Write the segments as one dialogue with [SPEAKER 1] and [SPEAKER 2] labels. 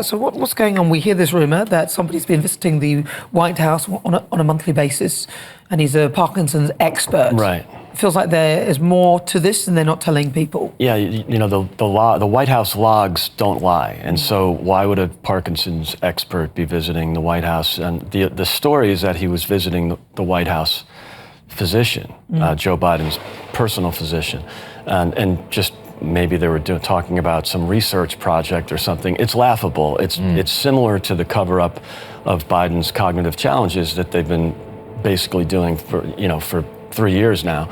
[SPEAKER 1] that. So what's going on? We hear this rumour that somebody's been visiting the White House on a monthly basis, and he's a Parkinson's expert.
[SPEAKER 2] Right.
[SPEAKER 1] It feels like there is more to this and they're not telling people.
[SPEAKER 2] Yeah, the White House logs don't lie. And so why would a Parkinson's expert be visiting the White House? And the story is that he was visiting the White House physician, Joe Biden's personal physician. And just maybe they were talking about some research project or something. It's laughable. It's similar to the cover-up of Biden's cognitive challenges that they've been basically doing for 3 years now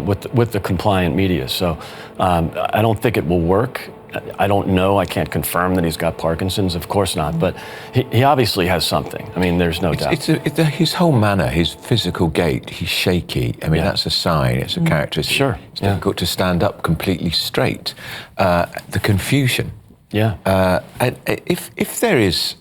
[SPEAKER 2] with the compliant media. So I don't think it will work. I don't know. I can't confirm that he's got Parkinson's. Of course not. But he obviously has something. I mean, there's no doubt.
[SPEAKER 3] His whole manner, his physical gait, he's shaky. I mean, that's a sign. It's a characteristic.
[SPEAKER 2] Sure.
[SPEAKER 3] It's difficult to stand up completely straight. The confusion.
[SPEAKER 2] Yeah.
[SPEAKER 3] And if there is,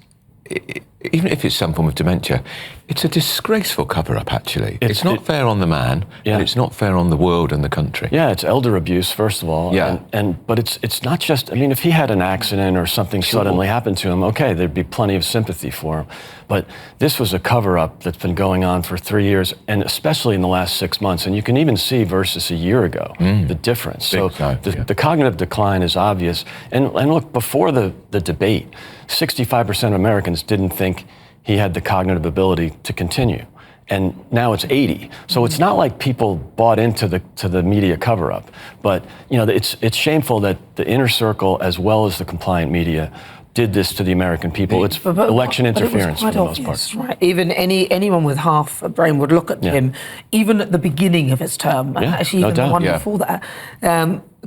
[SPEAKER 3] even if it's some form of dementia, it's a disgraceful cover-up, actually. It's not fair on the man, and it's not fair on the world and the country.
[SPEAKER 2] Yeah, it's elder abuse, first of all.
[SPEAKER 3] Yeah.
[SPEAKER 2] But it's not just, I mean, if he had an accident or something suddenly happened to him, okay, there'd be plenty of sympathy for him. But this was a cover-up that's been going on for 3 years, and especially in the last 6 months. And you can even see versus a year ago, the difference. So the cognitive decline is obvious. And look, before the debate, 65% of Americans didn't think he had the cognitive ability to continue. And now it's 80. So it's not like people bought into the media cover-up. But it's shameful that the inner circle as well as the compliant media did this to the American people. It's election interference for the most part.
[SPEAKER 1] Right? Even anyone with half a brain would look at him, even at the beginning of his term, actually even the one before that,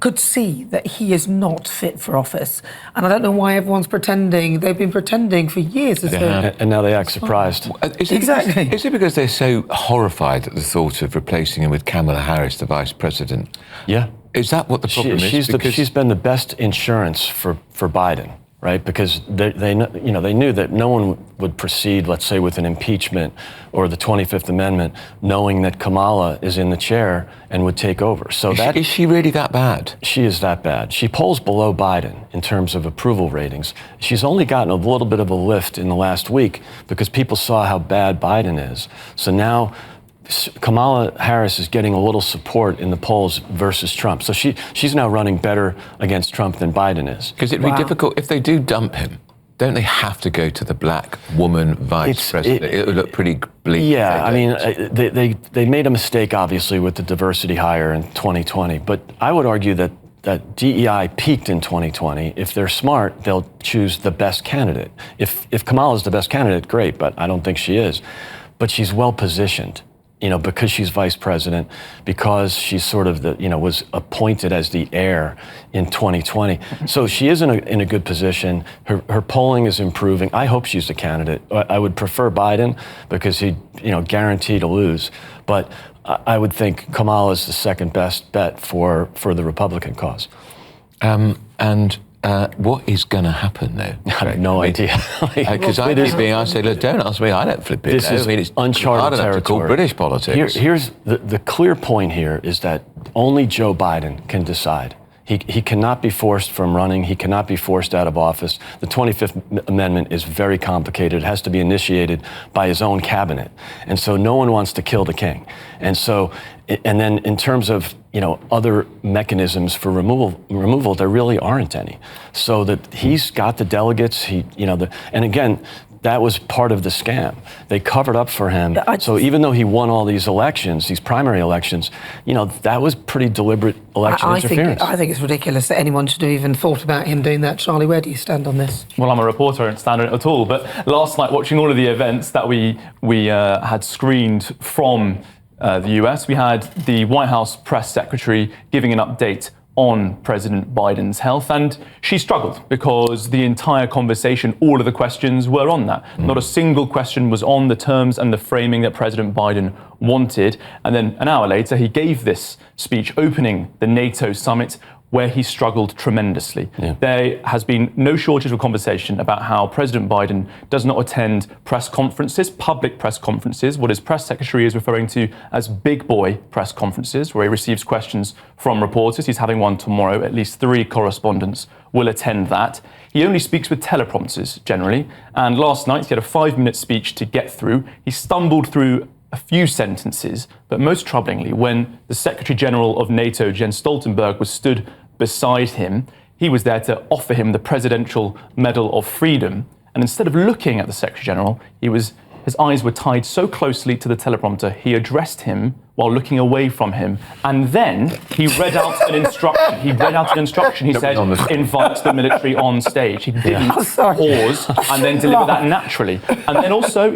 [SPEAKER 1] could see that he is not fit for office. And I don't know why everyone's pretending. They've been pretending for years.
[SPEAKER 2] And now they act surprised.
[SPEAKER 1] Exactly.
[SPEAKER 3] Is it because they're so horrified at the thought of replacing him with Kamala Harris, the vice president?
[SPEAKER 2] Yeah.
[SPEAKER 3] Is that what the problem is?
[SPEAKER 2] She's been the best insurance for Biden. Right, because they knew that no one would proceed, let's say, with an impeachment or the 25th Amendment, knowing that Kamala is in the chair and would take over. So
[SPEAKER 3] is she really that bad?
[SPEAKER 2] She is that bad. She polls below Biden in terms of approval ratings. She's only gotten a little bit of a lift in the last week because people saw how bad Biden is. So now Kamala Harris is getting a little support in the polls versus Trump. So she's now running better against Trump than Biden is.
[SPEAKER 3] Because it'd be difficult, if they do dump him, don't they have to go to the black woman vice president? It would look pretty bleak.
[SPEAKER 2] Yeah, I mean, they made a mistake, obviously, with the diversity hire in 2020. But I would argue that DEI peaked in 2020. If they're smart, they'll choose the best candidate. If Kamala's the best candidate, great, but I don't think she is. But she's well positioned. Because she's vice president, because she's sort of was appointed as the heir in 2020. So she is in a good position. Her polling is improving. I hope she's the candidate. I would prefer Biden because he'd, guarantee to lose. But I would think Kamala is the second best bet for the Republican cause.
[SPEAKER 3] What is going to happen though?
[SPEAKER 2] I have no idea.
[SPEAKER 3] Because I say, look, don't ask me. I don't flip it.
[SPEAKER 2] This is
[SPEAKER 3] it's
[SPEAKER 2] uncharted territory.
[SPEAKER 3] To call British politics.
[SPEAKER 2] Here's the clear point here is that only Joe Biden can decide. He cannot be forced from running. He cannot be forced out of office. The 25th Amendment is very complicated. It has to be initiated by his own cabinet. And so no one wants to kill the king. And then in terms of, other mechanisms for removal, there really aren't any. So that he's got the delegates, and again, that was part of the scam. They covered up for him. So even though he won all these elections, these primary elections, that was pretty deliberate election interference.
[SPEAKER 1] I think it's ridiculous that anyone should have even thought about him doing that. Charlie, where do you stand on this?
[SPEAKER 4] Well, I'm a reporter, I don't stand on it at all. But last night, watching all of the events that we had screened from the US, we had the White House press secretary giving an update on President Biden's health, and she struggled because the entire conversation, all of the questions were on that. Not a single question was on the terms and the framing that President Biden wanted. And then an hour later, he gave this speech opening the NATO summit where he struggled tremendously.
[SPEAKER 2] Yeah.
[SPEAKER 4] There has been no shortage of conversation about how President Biden does not attend press conferences, public press conferences, what his press secretary is referring to as big boy press conferences, where he receives questions from reporters. He's having one tomorrow. At least 3 correspondents will attend that. He only speaks with teleprompters generally. And last night he had a 5-minute speech to get through. He stumbled through a few sentences, but most troublingly, when the Secretary General of NATO, Jens Stoltenberg, was stood beside him, he was there to offer him the Presidential Medal of Freedom. And instead of looking at the Secretary General, his eyes were tied so closely to the teleprompter, he addressed him while looking away from him. And then he read out an instruction. He said, invite the military on stage. He didn't pause and then deliver that naturally. And then also,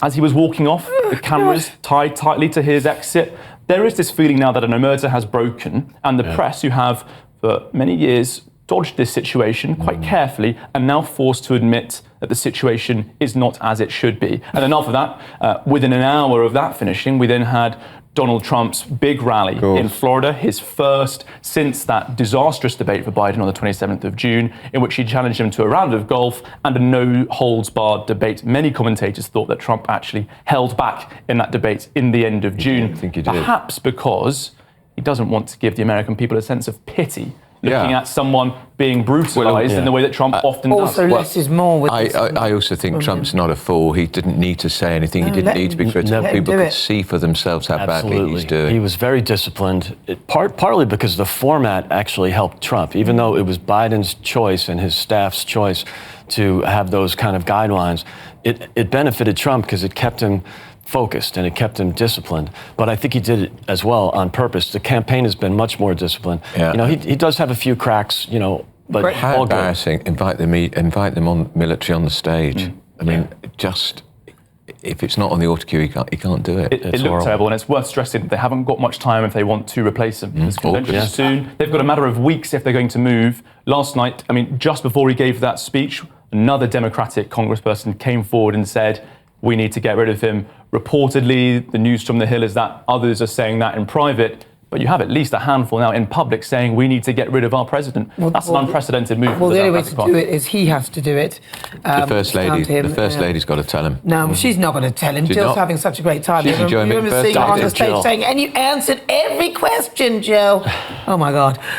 [SPEAKER 4] as he was walking off, the cameras tied tightly to his exit. There is this feeling now that an omerta has broken, and the press, who have for many years dodged this situation quite carefully, are now forced to admit that the situation is not as it should be. And then after that, within an hour of that finishing, we then had Donald Trump's big rally in Florida, his first since that disastrous debate for Biden on the 27th of June, in which he challenged him to a round of golf and a no-holds-barred debate. Many commentators thought that Trump actually held back in that debate in the end of June,
[SPEAKER 3] I think he did.
[SPEAKER 4] Perhaps because he doesn't want to give the American people a sense of pity, looking at someone being brutalised in the way that Trump often does.
[SPEAKER 1] Also, less is more with this.
[SPEAKER 3] I also think Trump's not a fool. He didn't need to say anything. He didn't need to be critical. People could see for themselves how badly he's doing.
[SPEAKER 2] He was very disciplined, partly because the format actually helped Trump, even though it was Biden's choice and his staff's choice to have those kind of guidelines. It benefited Trump because it kept him focused and it kept him disciplined. But I think he did it as well on purpose. The campaign has been much more disciplined. Yeah. He does have a few cracks, but
[SPEAKER 3] how embarrassing. Invite them on military on the stage. I mean, just if it's not on the auto cue, he can't do it.
[SPEAKER 4] It looked terrible, and it's worth stressing that they haven't got much time if they want to replace him. This convention is soon. They've got a matter of weeks if they're going to move. Last night, just before he gave that speech, another Democratic congressperson came forward and said, we need to get rid of him. Reportedly, the news from the Hill is that others are saying that in private, but you have at least a handful now in public saying we need to get rid of our president. That's an unprecedented move.
[SPEAKER 1] Well, the only way to do it is he has to do it.
[SPEAKER 3] The First Lady's got to tell him.
[SPEAKER 1] No, she's not going to tell him. Jill's having such a great time.
[SPEAKER 3] She's enjoying it.
[SPEAKER 1] Seeing her on the stage saying, and you answered every question, Jill. Oh, my God.